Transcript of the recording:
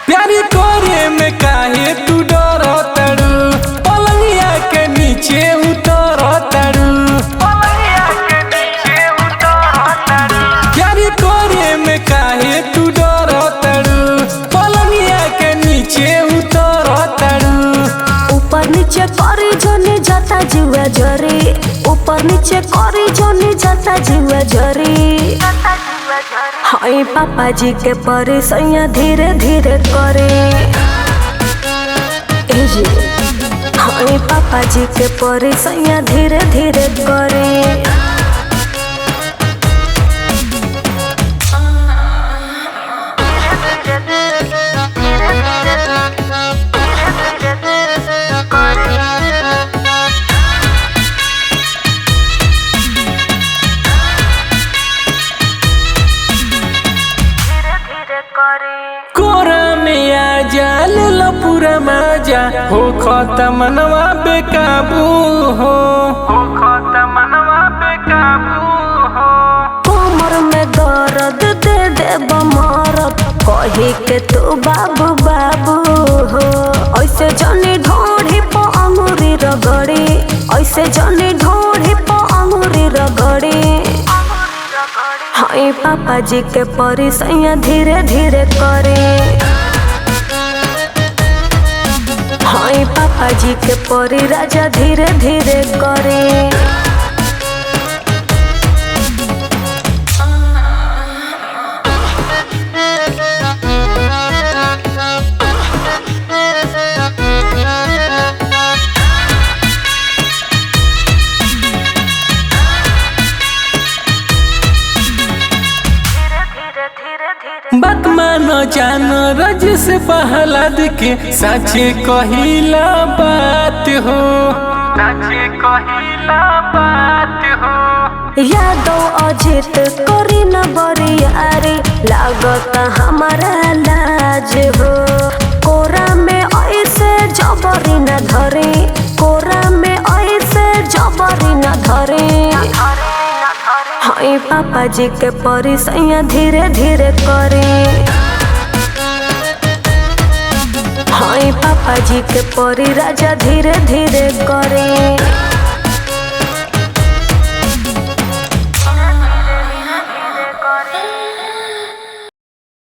प्यारी करे में काहे तू डर तड़ू, पलंगिया के नीचे उतर तड़ू। प्यारी करे में काहे तू डर तड़ू, पलंगिया के नीचे उतर तड़ू। ऊपर नीचे करी जोनी जाता जुआ जरी, ऊपर नीचे करी जोनी जाता जुआ जरी। हाय पापा जी के परी सैया धीरे धीरे करे। हाय पापा जी के परी सैया धीरे धीरे करे। कोरा में आ जा ले पूरा मजा, हो खतमनवा बेकाबू हो, खतमनवा बेकाबू हो। कमर में दर्द दे दे बमरत, कही के तू बाबू बाबू हो। ऐसे जनी ढोढ़ी प अंगूरी रगड़ी, ऐसे जनी ढोढ़ी प अंगूरी रगड़ी। हाय पापा जी के परी सैया धीरे धीरे करे। हाय पापा जी के परी राजा धीरे धीरे करे। बात मानो जानो रज से पहलाद के, सच्चे कहिला बात हो, सच्चे कहिला बात हो। यादव अजित करी न बरियारी, लागत हमारा लाज हो। कोरा में ऐसे जबरी न धरे, कोरा में ऐसे जबरी न धरे। हाय पापा जी के परी सैया धीरे धीरे करे। हाय पापा जी के परी राजा धीरे धीरे करे।